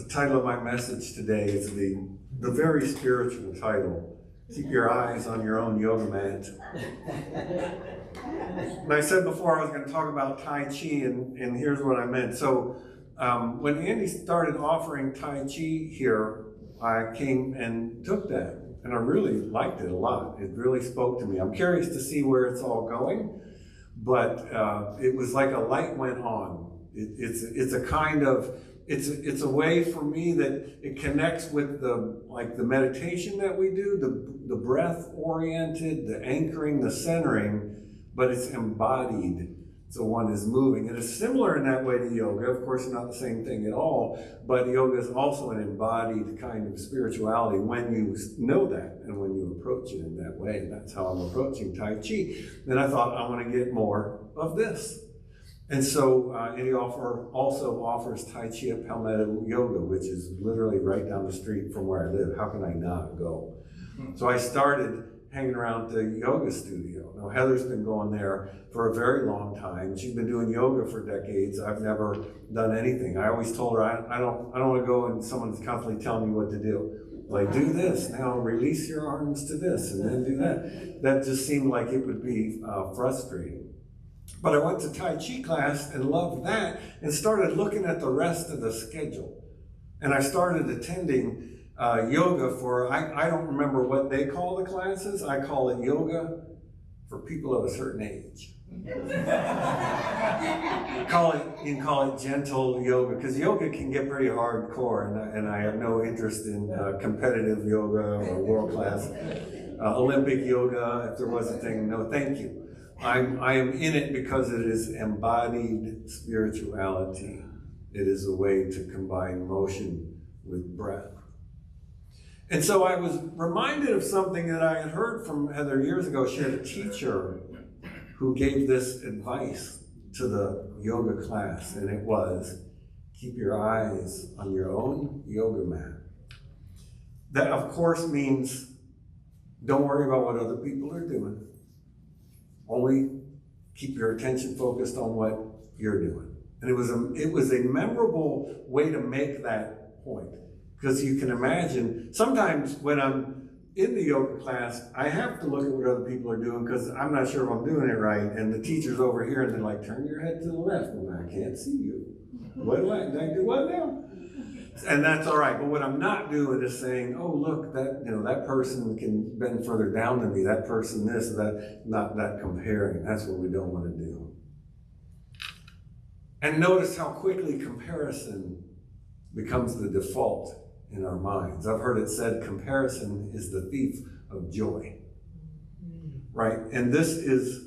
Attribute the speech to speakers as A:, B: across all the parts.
A: The title of my message today is the very spiritual title, Keep Your Eyes on Your Own Yoga Mat. And I said before I was going to talk about Tai Chi, and here's what I meant. So when Andy started offering Tai Chi here, I came and took that, and I really liked it a lot. It really spoke to me. I'm curious to see where it's all going, but it was like a light went on. It's a kind of, it's a way for me that it connects with the meditation that we do, the breath oriented, the anchoring, the centering, but it's embodied. So one is moving. And it's similar in that way to yoga. Of course, not the same thing at all, but yoga is also an embodied kind of spirituality when you know that and when you approach it in that way. And that's how I'm approaching Tai Chi. Then I thought, I want to get more of this. And so Andy also offers Tai Chi at Palmetto Yoga, which is literally right down the street from where I live. How can I not go? So I started hanging around the yoga studio. Now Heather's been going there for a very long time. She's been doing yoga for decades. I've never done anything. I always told her I don't want to go and someone's constantly telling me what to do. Like, do this, now release your arms to this, and then do that. That just seemed like it would be frustrating. But I went to Tai Chi class and loved that and started looking at the rest of the schedule. And I started attending yoga for, I don't remember what they call the classes. I call it yoga for people of a certain age. You can call it gentle yoga, because yoga can get pretty hardcore, and I have no interest in competitive yoga or world class Olympic yoga. If there was a thing, no thank you. I am in it because it is embodied spirituality. It is a way to combine motion with breath. And so I was reminded of something that I had heard from Heather years ago. She had a teacher who gave this advice to the yoga class, and it was, keep your eyes on your own yoga mat. That, of course, means don't worry about what other people are doing. Only keep your attention focused on what you're doing. And it was a memorable way to make that point. Because you can imagine, sometimes when I'm in the yoga class, I have to look at what other people are doing because I'm not sure if I'm doing it right. And the teacher's over here and they're like, turn your head to the left. Well, I can't see you. What do I do? What now? And that's all right. But what I'm not doing is saying, oh, look, that person can bend further down than me. That person this, that, not that comparing. That's what we don't want to do. And notice how quickly comparison becomes the default in our minds. I've heard it said comparison is the thief of joy. Right? And this is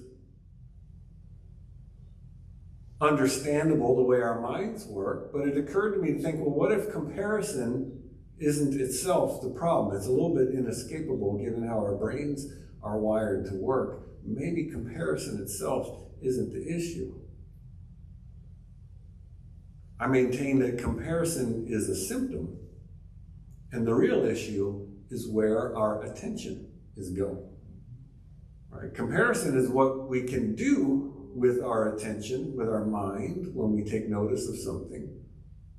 A: understandable the way our minds work, but it occurred to me to think, well, what if comparison isn't itself the problem? It's a little bit inescapable given how our brains are wired to work. Maybe comparison itself isn't the issue. I maintain that comparison is a symptom, and the real issue is where our attention is going. Right? Comparison is what we can do with our attention, with our mind, when we take notice of something.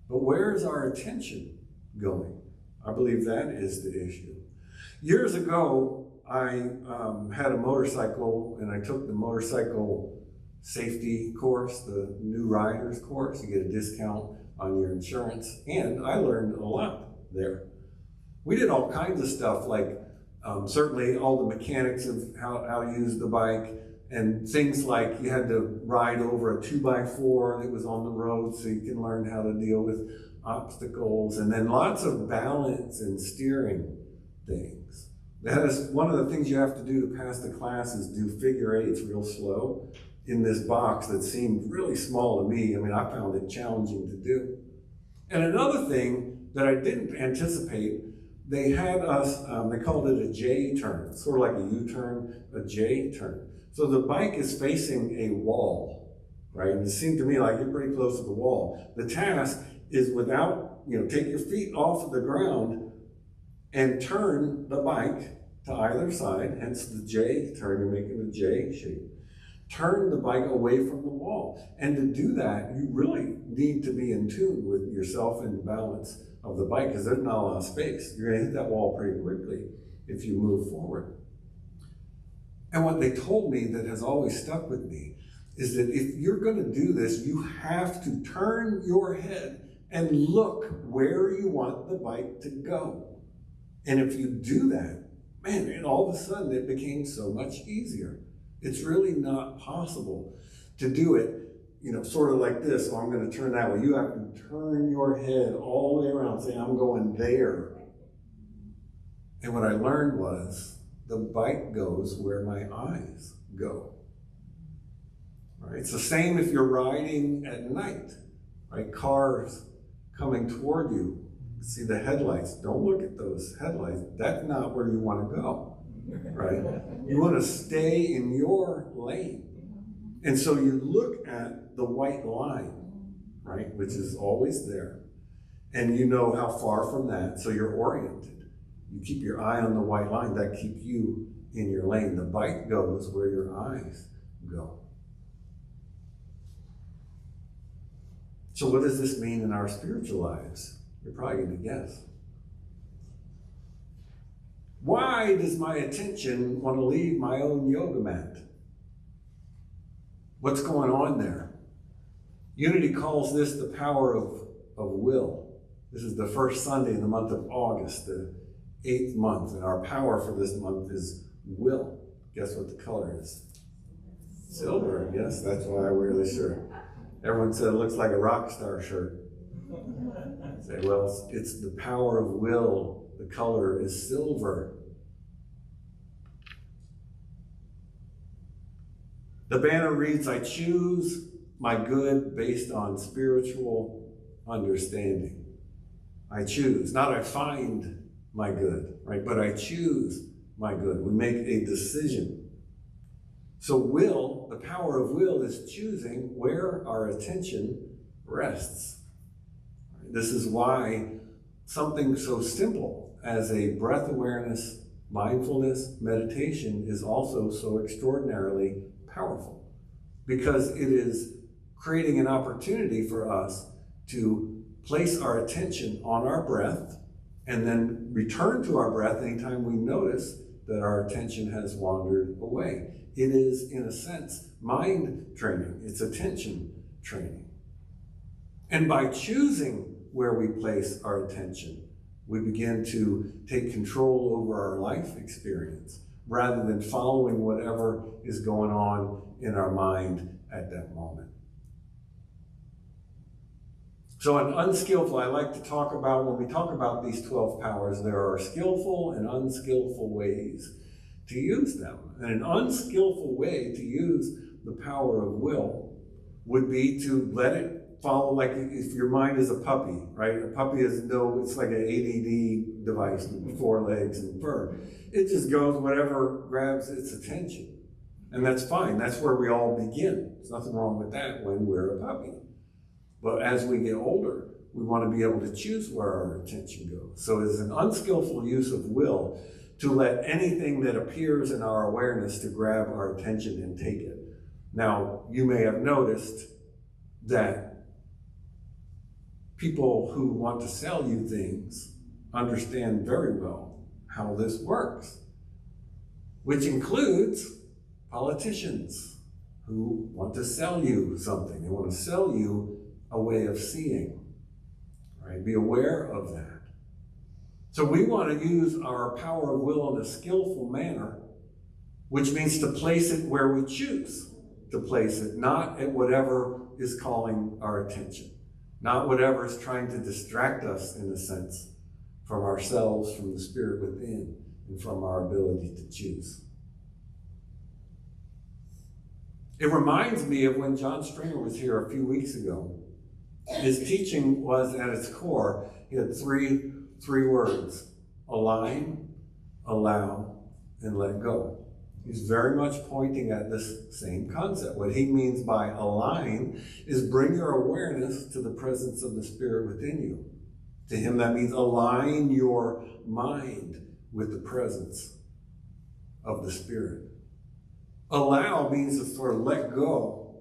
A: But where is our attention going? I believe that is the issue. Years ago, I had a motorcycle, and I took the motorcycle safety course, the new riders course. You get a discount on your insurance, and I learned a lot there. We did all kinds of stuff, like certainly all the mechanics of how to use the bike, and things like you had to ride over a 2x4 that was on the road so you can learn how to deal with obstacles, and then lots of balance and steering things. That is one of the things you have to do to pass the class, is do figure eights real slow in this box that seemed really small to me. I mean, I found it challenging to do. And another thing that I didn't anticipate, they had us, they called it a J turn, sort of like a U-turn, a J turn. So the bike is facing a wall, right? And it seemed to me like you're pretty close to the wall. The task is without, take your feet off of the ground and turn the bike to either side, hence the J turn, you're making the J shape. Turn the bike away from the wall. And to do that, you really need to be in tune with yourself and balance of the bike because there's not a lot of space. You're going to hit that wall pretty quickly if you move forward. And what they told me that has always stuck with me is that if you're going to do this, you have to turn your head and look where you want the bike to go. And if you do that, man, and all of a sudden it became so much easier. It's really not possible to do it, sort of like this. Oh, I'm going to turn that way. You have to turn your head all the way around, say, I'm going there. And what I learned was the bike goes where my eyes go. Right? It's the same if you're riding at night, right? Cars coming toward you. See the headlights. Don't look at those headlights. That's not where you want to go, right? You want to stay in your lane. And so you look at the white line, right, which is always there. And you know how far from that, so you're oriented. You keep your eye on the white line. That keeps you in your lane. The bike goes where your eyes go. So what does this mean in our spiritual lives? You're probably going to guess. Why does my attention want to leave my own yoga mat? What's going on there? Unity calls this the power of will. This is the first Sunday in the month of August, the 8th month, and our power for this month is will. Guess what the color is? Silver. Yes, that's why I wear this shirt. Everyone said it looks like a rock star shirt. I say, well, it's the power of will. The color is silver. The banner reads, I choose my good based on spiritual understanding. I choose, not I find my good, right? But I choose my good. We make a decision. So will, the power of will is choosing where our attention rests. This is why something so simple as a breath awareness, mindfulness, meditation is also so extraordinarily powerful, because it is creating an opportunity for us to place our attention on our breath and then return to our breath anytime we notice that our attention has wandered away. It is, in a sense, mind training. It's attention training. And by choosing where we place our attention, we begin to take control over our life experience rather than following whatever is going on in our mind at that moment. So an unskillful, I like to talk about, when we talk about these 12 powers, there are skillful and unskillful ways to use them. And an unskillful way to use the power of will would be to let it follow, like if your mind is a puppy, right? A puppy is it's like an ADD device with 4 legs and fur. It just goes whatever grabs its attention. And that's fine. That's where we all begin. There's nothing wrong with that when we're a puppy. But as we get older, we want to be able to choose where our attention goes. So it's an unskillful use of will to let anything that appears in our awareness to grab our attention and take it. Now, you may have noticed that people who want to sell you things understand very well how this works, which includes politicians who want to sell you something. They want to sell you a way of seeing, right? Be aware of that. So we want to use our power of will in a skillful manner, which means to place it where we choose to place it, not at whatever is calling our attention, not whatever is trying to distract us, in a sense, from ourselves, from the spirit within, and from our ability to choose. It reminds me of when John Stringer was here a few weeks ago. His teaching was, at its core, he had three words: align, allow, and let go. He's very much pointing at this same concept. What he means by align is bring your awareness to the presence of the Spirit within you. To him, that means align your mind with the presence of the Spirit. Allow means to sort of let go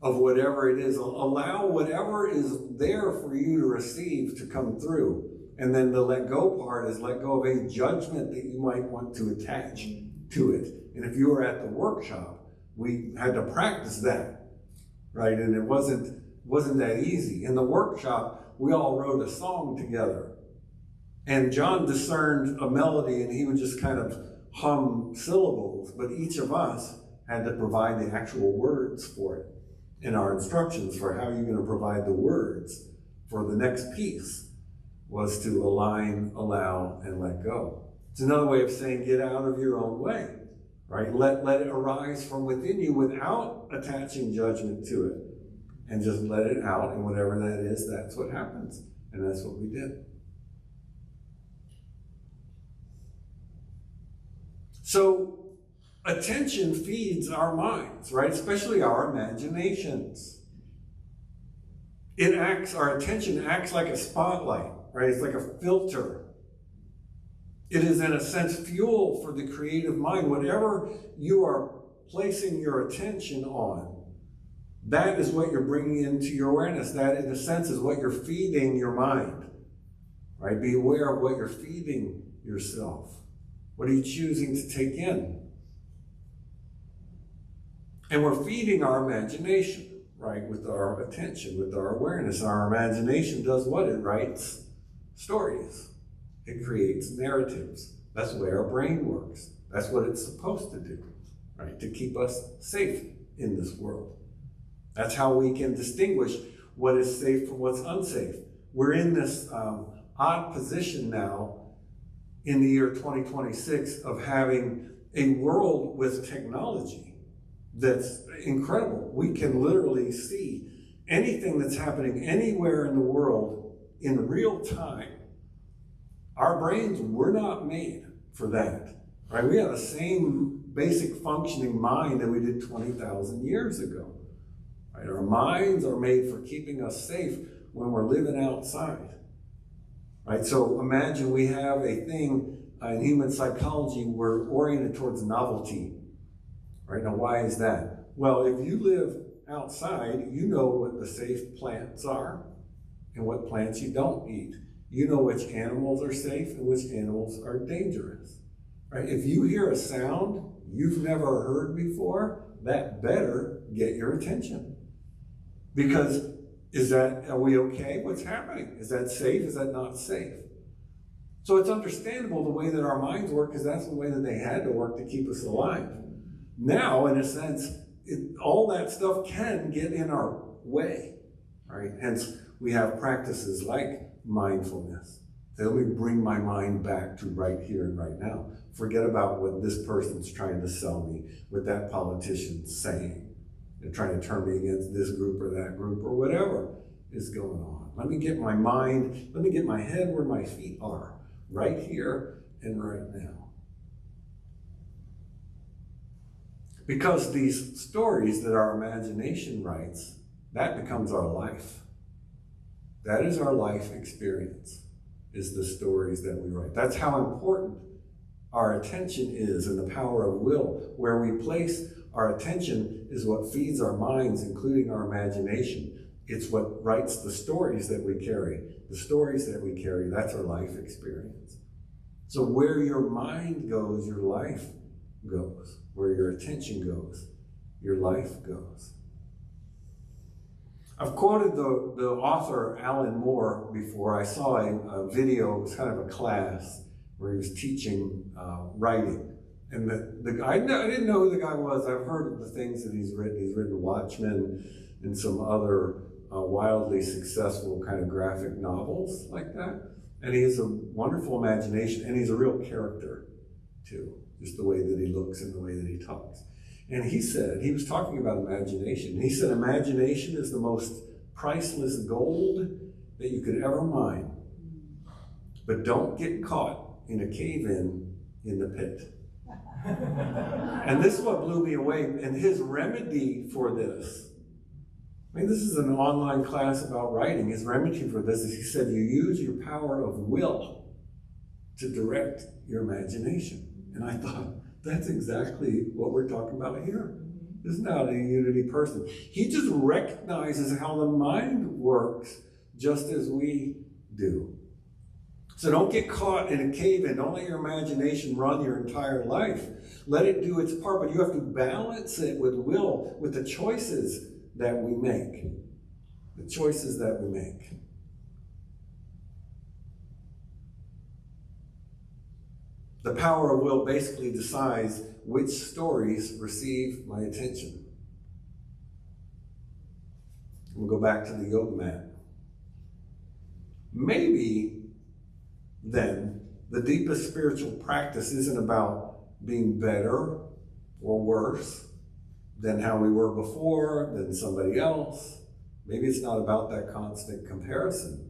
A: of whatever it is. Allow whatever is there for you to receive to come through. And then the let go part is let go of a judgment that you might want to attach to it. And if you were at the workshop, we had to practice that, right? And it wasn't that easy. In the workshop, we all wrote a song together. And John discerned a melody and he would just kind of hum syllables, but each of us had to provide the actual words for it in our instructions for how you're going to provide the words for the next piece was to align, allow, and let go. It's another way of saying get out of your own way, right? Let it arise from within you without attaching judgment to it, and just let it out, and whatever that is, that's what happens. And that's what we did. So attention feeds our minds, right? Especially our imaginations. Our attention acts like a spotlight, right? It's like a filter. It is, in a sense, fuel for the creative mind. Whatever you are placing your attention on, that is what you're bringing into your awareness. That, in a sense, is what you're feeding your mind, right? Be aware of what you're feeding yourself. What are you choosing to take in? And we're feeding our imagination, right, with our attention, with our awareness. Our imagination does what? It writes stories. It creates narratives. That's the way our brain works. That's what it's supposed to do, right, to keep us safe in this world. That's how we can distinguish what is safe from what's unsafe. We're in this odd position now in the year 2026 of having a world with technology that's incredible. We can literally see anything that's happening anywhere in the world in real time. Our brains were not made for that, right? We have the same basic functioning mind that we did 20,000 years ago, right? Our minds are made for keeping us safe when we're living outside. Right, so imagine we have a thing in human psychology, we're oriented towards novelty. Right, now why is that? Well, if you live outside, you know what the safe plants are and what plants you don't eat. You know which animals are safe and which animals are dangerous. Right, if you hear a sound you've never heard before, that better get your attention. Because are we okay? What's happening? Is that safe? Is that not safe? So it's understandable the way that our minds work, because that's the way that they had to work to keep us alive. Now, in a sense, all that stuff can get in our way, right? Hence, we have practices like mindfulness. So let me bring my mind back to right here and right now. Forget about what this person's trying to sell me, what that politician's saying. They're trying to turn me against this group or that group or whatever is going on. Let me get my mind, let me get my head where my feet are, right here and right now. Because these stories that our imagination writes, that becomes our life. That is our life experience, is the stories that we write. That's how important our attention is, and the power of will. Where we place our attention is what feeds our minds, including our imagination. It's what writes the stories that we carry. The stories that we carry, that's our life experience. So where your mind goes, your life goes. Where your attention goes, your life goes. I've quoted the author Alan Moore before. I saw a video, it was kind of a class, where he was teaching writing. And the guy, I didn't know who the guy was. I've heard of the things that he's written. He's written Watchmen and some other wildly successful kind of graphic novels like that. And he has a wonderful imagination, and he's a real character too, just the way that he looks and the way that he talks. And he said, he was talking about imagination. He said, imagination is the most priceless gold that you could ever mine. But don't get caught in a cave-in in the pit. And this is what blew me away. And his remedy for this, I mean, this is an online class about writing. His remedy for this is, he said, you use your power of will to direct your imagination. And I thought, that's exactly what we're talking about here. is not a unity person. He just recognizes how the mind works just as we do. So don't get caught in a cave-in. Don't let your imagination run your entire life. Let it do its part, but you have to balance it with will, with the choices that we make. The choices that we make. The power of will basically decides which stories receive my attention. We'll go back to the yoga mat. Maybe then the deepest spiritual practice isn't about being better or worse than how we were before, than somebody else. Maybe it's not about that constant comparison.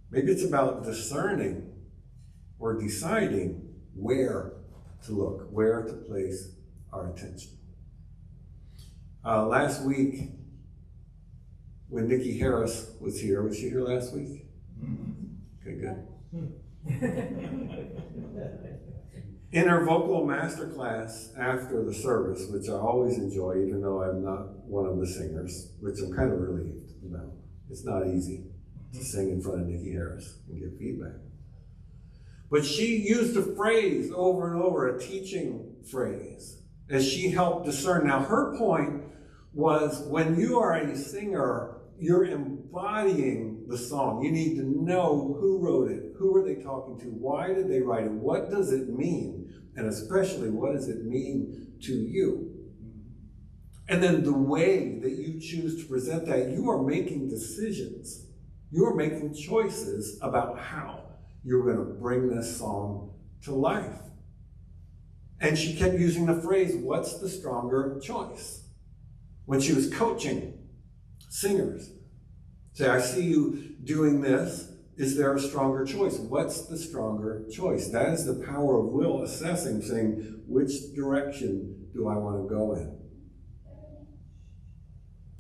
A: Maybe it's about discerning or deciding where to look, where to place our attention. Last week, when Niki Haris was here, was she here last week? Okay, good. In her vocal masterclass after the service, which I always enjoy, even though I'm not one of the singers, which I'm kind of relieved about. It's not easy to sing in front of Niki Haris and get feedback. But she used a phrase over and over, a teaching phrase, as she helped discern. Now, her point was when you are a singer, you're embodying the song. You need to know who wrote it, who are they talking to, why did they write it, what does it mean, and especially what does it mean to you. And then the way that you choose to present that, you are making decisions. You are making choices about how you're going to bring this song to life. And she kept using the phrase, what's the stronger choice? When she was coaching singers. Say, I see you doing this. Is there a stronger choice? What's the stronger choice? That is the power of will, assessing, saying, which direction do I want to go in?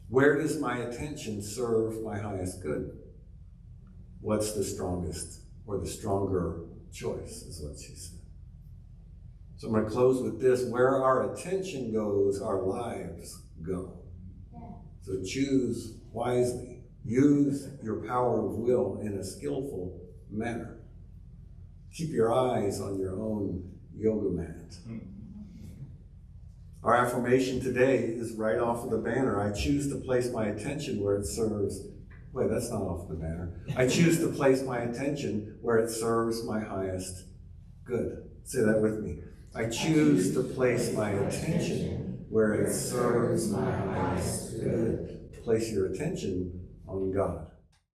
A: Where does my attention serve my highest good? What's the strongest or the stronger choice, is what she said. So I'm going to close with this. Where our attention goes, our lives go. So choose wisely. Use your power of will in a skillful manner. Keep your eyes on your own yoga mat. Our affirmation today is right off of the banner. I choose to place my attention where it serves. Wait, that's not off the banner. I choose to place my attention where it serves my highest good. Say that with me. I choose to place my attention where it serves my highest good. Place your attention on God.